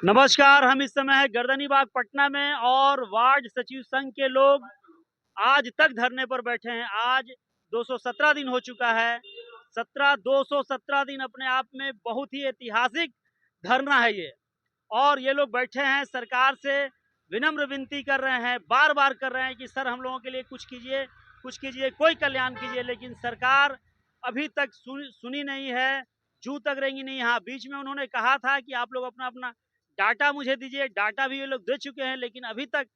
नमस्कार। हम इस समय है गर्दनीबाग पटना में और वार्ड सचिव संघ के लोग आज तक धरने पर बैठे हैं। आज 217 दिन हो चुका है। 217 दिन अपने आप में बहुत ही ऐतिहासिक धरना है ये। और ये लोग बैठे हैं, सरकार से विनम्र विनती कर रहे हैं, बार बार कर रहे हैं कि सर हम लोगों के लिए कुछ कीजिए, कुछ कीजिए, कोई कल्याण कीजिए। लेकिन सरकार अभी तक सुनी नहीं है, जू तक रहेंगी नहीं। हाँ, बीच में उन्होंने कहा था कि आप लोग अपना अपना डाटा मुझे दीजिए। डाटा भी ये लोग दे चुके हैं, लेकिन अभी तक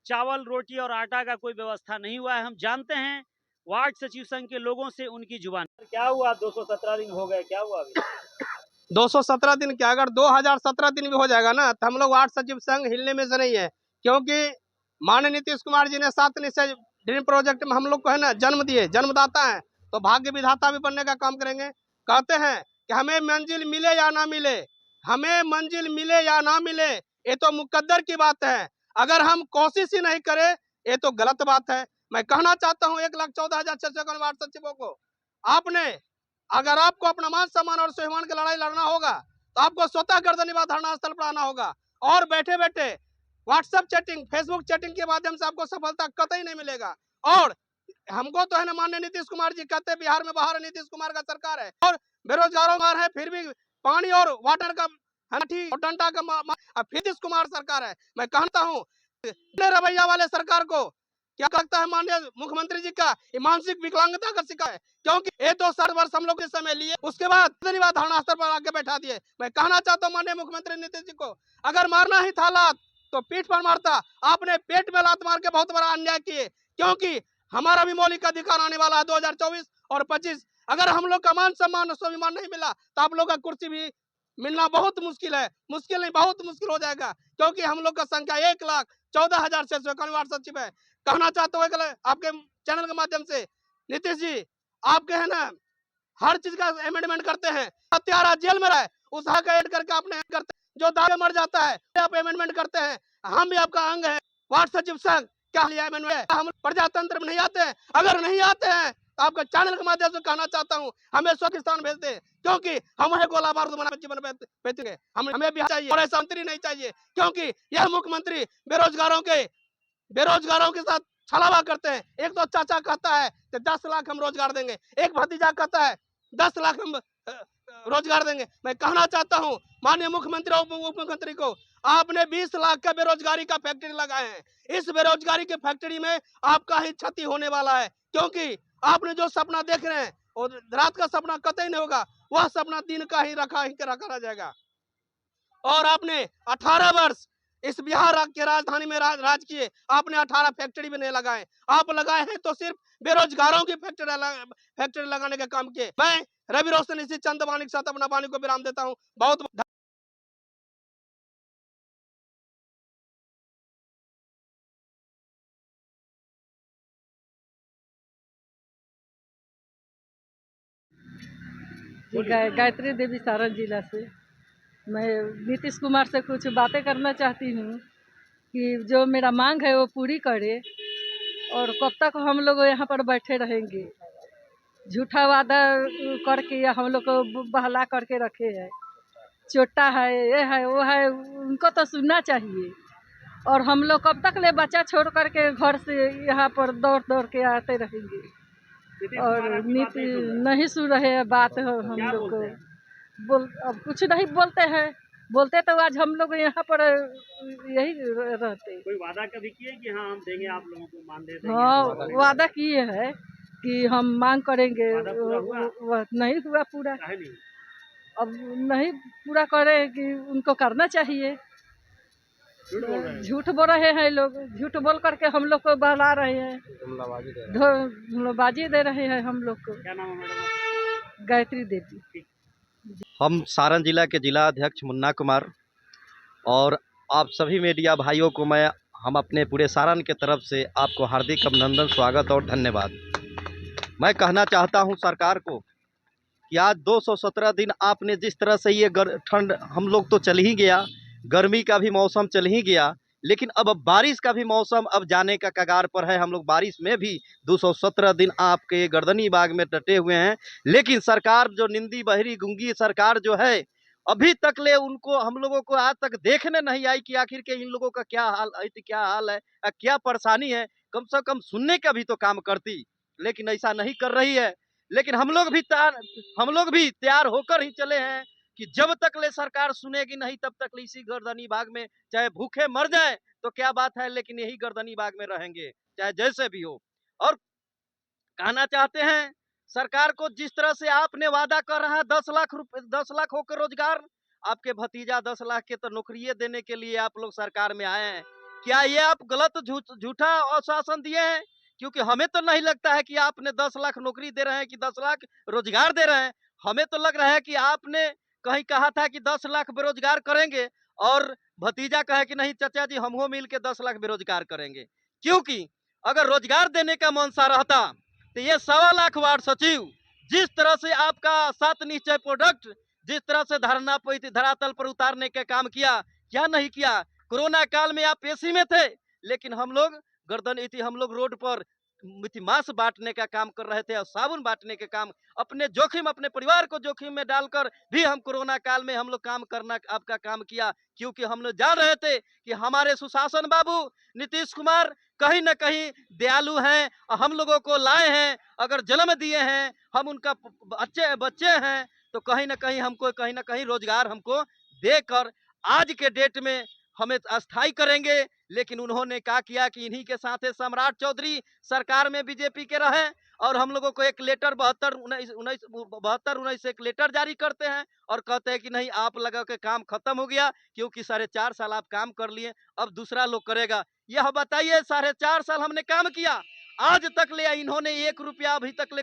चावल, रोटी और आटा का कोई व्यवस्था नहीं हुआ है। हम जानते हैं वार्ड सचिव संघ के लोगों से उनकी जुबान। क्या हुआ? 217 दिन हो गए, क्या हुआ अभी? 217 दिन क्या, अगर 2017 दिन भी हो जाएगा ना तो हम लोग वार्ड सचिव संघ हिलने में से नहीं है, क्योंकि माननीय नीतीश कुमार जी ने 7 निश्चय ड्रीम प्रोजेक्ट में हम लोग को है ना जन्म दिए, जन्मदाता है, तो भाग्य विधाता भी बनने का काम करेंगे। कहते हैं कि हमें मंजिल मिले या ना मिले, हमें मंजिल मिले या ना मिले, ये तो मुकद्दर की बात है। अगर हम कोशिश ही नहीं करें ये तो गलत बात है। मैं कहना चाहता हूँ 1,14,651 वार्ड सचिवों को, आपने अगर आपको अपना मान सम्मान और स्वाभिमान की लड़ाई लड़ना होगा तो आपको स्वतः गर्दनीबाग धरना स्थल पर आना होगा। और बैठे बैठे व्हाट्सएप चैटिंग, फेसबुक चैटिंग के माध्यम से आपको सफलता कतई नहीं मिलेगा। और हमको तो है ना माननीय नीतीश कुमार जी कहते हैं बिहार में बाहर नीतीश कुमार का सरकार है और बेरोजगारों है, फिर भी पानी और वाटर का और डंडा का फिर नीतीश कुमार सरकार है। मैं कहता हूँ रवैया वाले सरकार को क्या लगता है माननीय मुख्यमंत्री जी का मानसिक विकलांगता का शिकार है, क्योंकि ये 2 वर्ष हम लोग इस समय लिए, उसके बाद धरना स्थल पर आके बैठा दिए। मैं कहना चाहता हूँ माननीय मुख्यमंत्री नीतीश जी को, अगर मारना ही था लात तो पीठ पर मारता। आपने पेट में लात मार के बहुत बड़ा अन्याय किए, क्योंकि हमारा भी मौलिक अधिकार आने वाला है 2024 और 25। अगर हम लोग का मान सम्मान स्वाभिमान नहीं मिला तो आप लोग का कुर्सी भी मिलना बहुत मुश्किल है। मुश्किल नहीं, बहुत मुश्किल हो जाएगा, क्योंकि हम लोग का संख्या 1,14,651 वार्ड सचिव है। कहना चाहता हूँ आपके चैनल के माध्यम से, नीतीश जी आपके है ना हर चीज का अमेंडमेंट करते हैं। हत्यारा जेल में रहे उस हक ऐड करके आपने करते हैं, जो दावे मर जाता है आप अमेंडमेंट करते हैं। हम भी आपका अंग है वार्ड सचिव संघ, क्या लिया अमेंडमेंट? हम प्रजातंत्र में नहीं आते हैं, अगर नहीं आते हैं तो आपका चैनल के माध्यम से कहना चाहता हूँ हमें पाकिस्तान भेज दे, क्योंकि हम है गोला बारूद बना जीवन बेचेंगे। हमें भी चाहिए और ऐसा मंत्री नहीं चाहिए, क्योंकि यह मुख्यमंत्री बेरोजगारों के साथ छलावा करते हैं। एक तो चाचा कहता है कि 10 लाख हम रोजगार देंगे, एक भतीजा कहता है 10 लाख हम रोजगार देंगे। मैं कहना चाहता हूं माननीय मुख्यमंत्री और उप मुख्यमंत्री को, आपने 20 लाख का बेरोजगारी का फैक्ट्री लगाए हैं। इस बेरोजगारी की फैक्ट्री में आपका ही क्षति होने वाला है, क्योंकि आपने जो सपना देख रहे हैं और रात का सपना कतई नहीं होगा, वह सपना दिन का ही रखा रह जाएगा। और आपने 18 वर्ष इस बिहार के राजधानी में राज किए, आपने 18 फैक्ट्री भी नहीं लगाए। आप लगाए हैं तो सिर्फ बेरोजगारों की फैक्ट्री लगाने का काम किए। मैं रवि रोशन इसी चंद वाणी के साथ अपना वाणी को विराम देता हूँ। बहुत गायत्री देवी सारण जिला से। मैं नीतीश कुमार से कुछ बातें करना चाहती हूँ कि जो मेरा मांग है वो पूरी करे। और कब तक हम लोग यहाँ पर बैठे रहेंगे? झूठा वादा करके हम लोग को बहला करके रखे हैं। चोटा है, ये है, वो है, उनको तो सुनना चाहिए। और हम लोग कब तक ले बच्चा छोड़ करके घर से यहाँ पर दौड़ दौड़ के आते रहेंगे? और नीति नहीं सुन रहे हैं बात। हम लोग को अब कुछ नहीं बोलते हैं। बोलते तो आज हम लोग यहाँ पर यही रहते। कोई वादा कभी किए कि हाँ हम देंगे, आप लोगों को मान देते? हाँ, वादा किए हैं कि हम मांग करेंगे, वह नहीं हुआ पूरा। नहीं? अब नहीं पूरा करे कि उनको करना चाहिए। झूठ बोल रहे हैं लोग, झूठ बोल करके हम लोग को बहला रहे हैं, धोखेबाजी दे रहे हैं हम लोग को। क्या नाम है मैडम? गायत्री देवी। हम सारण जिला के जिला अध्यक्ष मुन्ना कुमार, और आप सभी मीडिया भाइयों को हम अपने पूरे सारण के तरफ से आपको हार्दिक अभिनंदन, स्वागत और धन्यवाद। मैं कहना चाहता हूं सरकार को कि आज 217 दिन आपने जिस तरह से ये ठंड हम लोग तो चल ही गया, गर्मी का भी मौसम चल ही गया, लेकिन अब बारिश का भी मौसम अब जाने का कगार पर है। हम लोग बारिश में भी 217 दिन आपके गर्दनीबाग में डटे हुए हैं, लेकिन सरकार जो निंदी बहरी गूंगी सरकार जो है, अभी तक ले उनको हम लोगों को आज तक देखने नहीं आई कि आखिर के इन लोगों का क्या हाल है, क्या परेशानी है। कम से कम सुनने का भी तो काम करती, लेकिन ऐसा नहीं कर रही है। लेकिन हम लोग भी तैयार होकर ही चले हैं कि जब तक ले सरकार सुनेगी नहीं तब तक ले इसी गर्दनी बाग में चाहे भूखे मर जाए तो क्या बात है, लेकिन यही गर्दनी बाग में रहेंगे चाहे जैसे भी हो। और कहना चाहते हैं सरकार को, जिस तरह से आपने वादा कर रहा है 10 लाख होकर रोजगार, आपके भतीजा 10 लाख के तो नौकरियां देने के लिए आप लोग सरकार में आए हैं। क्या ये आप गलत झूठा आश्वासन दिए हैं? क्योंकि हमें तो नहीं लगता है कि आपने 10 लाख नौकरी दे रहे हैं कि 10 लाख रोजगार दे रहे हैं। हमें तो लग रहा है कि आपने कहीं कहा था कि 10 लाख बेरोजगार करेंगे और भतीजा कहे कि नहीं चाचा जी हम मिल के 10 लाख बेरोजगार करेंगे। क्योंकि अगर रोजगार देने का मनसा रहता तो ये 1.25 लाख वार्ड सचिव, जिस तरह से आपका 7 निश्चय प्रोडक्ट जिस तरह से धरातल पर उतारने का काम किया, क्या नहीं किया। कोरोना काल में आप एसी में थे, लेकिन हम लोग हम लोग रोड पर मास्क बांटने का काम कर रहे थे और साबुन बांटने के काम, अपने परिवार को जोखिम में डालकर भी हम कोरोना काल में हम लोग काम करना आपका काम किया। क्योंकि हम लोग जान रहे थे कि हमारे सुशासन बाबू नीतीश कुमार कहीं न कहीं दयालु हैं और हम लोगों को लाए हैं, अगर जन्म दिए हैं, हम उनका बच्चे हैं, तो कहीं न कहीं रोजगार हमको देकर आज के डेट में हमें अस्थायी करेंगे। लेकिन उन्होंने क्या किया कि इन्हीं के साथ सम्राट चौधरी सरकार में बीजेपी के रहे और हम लोगों को एक लेटर 72-19 एक लेटर जारी करते हैं और कहते हैं कि नहीं आप लगा के काम खत्म हो गया, क्योंकि 4.5 साल आप काम कर लिए, अब दूसरा लोग करेगा। यह बताइए 4.5 साल हमने काम किया, आज तक ले इन्होंने 1 रुपया अभी तक ले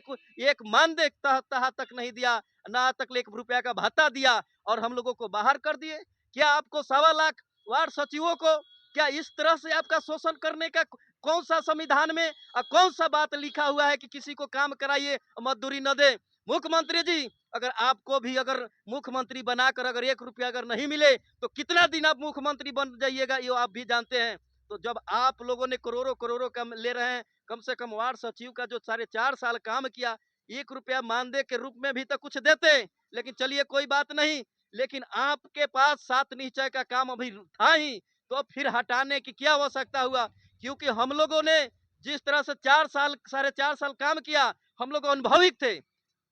एक मानदेय तक नहीं दिया, ना तक ले 1 रुपया का भत्ता दिया और हम लोगों को बाहर कर दिए। क्या आपको 1.25 लाख वार्ड सचिवों को क्या इस तरह से आपका शोषण करने का कौन सा संविधान में कौन सा बात लिखा हुआ है कि किसी को काम कराइए मजदूरी न दे? मुख्यमंत्री जी, अगर आपको भी अगर मुख्यमंत्री बनाकर अगर 1 रुपया अगर नहीं मिले तो कितना दिन आप मुख्यमंत्री बन जाइएगा, ये आप भी जानते हैं। तो जब आप लोगों ने करोड़ों कम ले रहे हैं, कम से कम वार्ड सचिव का जो 4.5 साल काम किया, 1 रुपया मानदेय के रूप में भी तो कुछ देते। लेकिन चलिए कोई बात नहीं, लेकिन आपके पास 7 निश्चय का काम अभी था ही, तो फिर हटाने की क्या आवश्यकता हुआ? क्योंकि हम लोगों ने जिस तरह से 4.5 साल काम किया, हम लोग अनुभविक थे,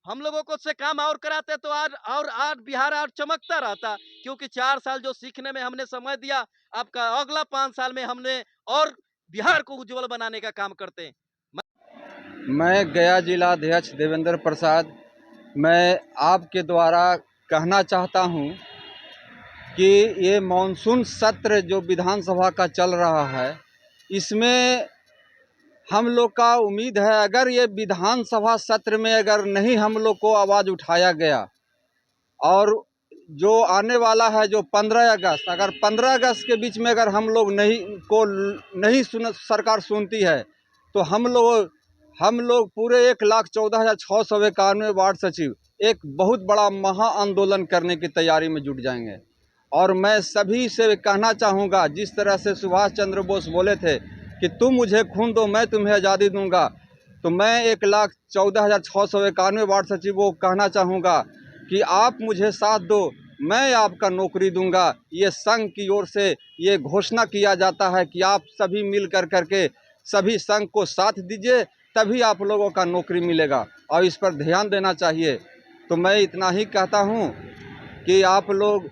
हम लोगों को से काम और कराते तो आज बिहार और चमकता रहता। क्योंकि 4 साल जो सीखने में हमने समय दिया, आपका अगला 5 साल में हमने और बिहार को उज्जवल बनाने का काम करते। मैं गया जिला अध्यक्ष देवेंद्र प्रसाद, मैं आपके द्वारा कहना चाहता हूं कि ये मानसून सत्र जो विधानसभा का चल रहा है, इसमें हम लोग का उम्मीद है अगर ये विधानसभा सत्र में अगर नहीं हम लोग को आवाज़ उठाया गया और जो आने वाला है जो 15 अगस्त, अगर 15 अगस्त के बीच में अगर हम लोग नहीं सरकार सुनती है तो हम लोग पूरे 1,14,691 वार्ड सचिव एक बहुत बड़ा महा आंदोलन करने की तैयारी में जुट जाएंगे। और मैं सभी से कहना चाहूँगा, जिस तरह से सुभाष चंद्र बोस बोले थे कि तुम मुझे खून दो मैं तुम्हें आज़ादी दूंगा, तो मैं 1,14,691 वार्ड सचिव को कहना चाहूँगा कि आप मुझे साथ दो, मैं आपका नौकरी दूंगा। ये संघ की ओर से ये घोषणा किया जाता है कि आप सभी मिल करके सभी संघ को साथ दीजिए, तभी आप लोगों का नौकरी मिलेगा और इस पर ध्यान देना चाहिए। तो मैं इतना ही कहता हूँ कि आप लोग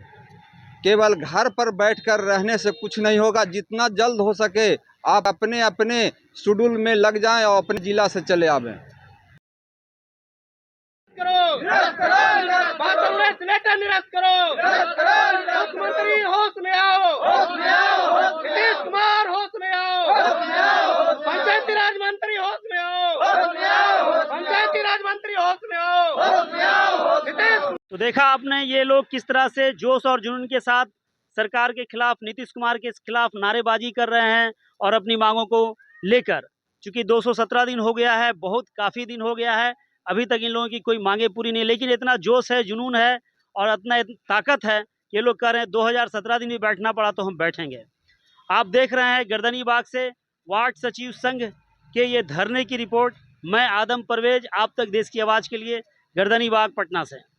केवल घर पर बैठकर रहने से कुछ नहीं होगा, जितना जल्द हो सके आप अपने अपने शेड्यूल में लग जाएं और अपने जिला से चले आवें। निरस्त करो, मुख्यमंत्री होश में आओ, नीतीश कुमार होश में आओ, पंचायती राज मंत्री होश में आओ, पंचायती राज मंत्री होश में आओ। तो देखा आपने ये लोग किस तरह से जोश और जुनून के साथ सरकार के खिलाफ, नीतीश कुमार के खिलाफ नारेबाजी कर रहे हैं और अपनी मांगों को लेकर। चूंकि 217 दिन हो गया है, बहुत काफ़ी दिन हो गया है, अभी तक इन लोगों की कोई मांगे पूरी नहीं। लेकिन इतना जोश है, जुनून है और इतना ताकत है, ये लोग कह रहे हैं 2017 दिन भी बैठना पड़ा तो हम बैठेंगे। आप देख रहे हैं गर्दनी बाग से वार्ड सचिव संघ के ये धरने की रिपोर्ट। मैं आदम परवेज, आप तक देश की आवाज़ के लिए गर्दनी बाग पटना से।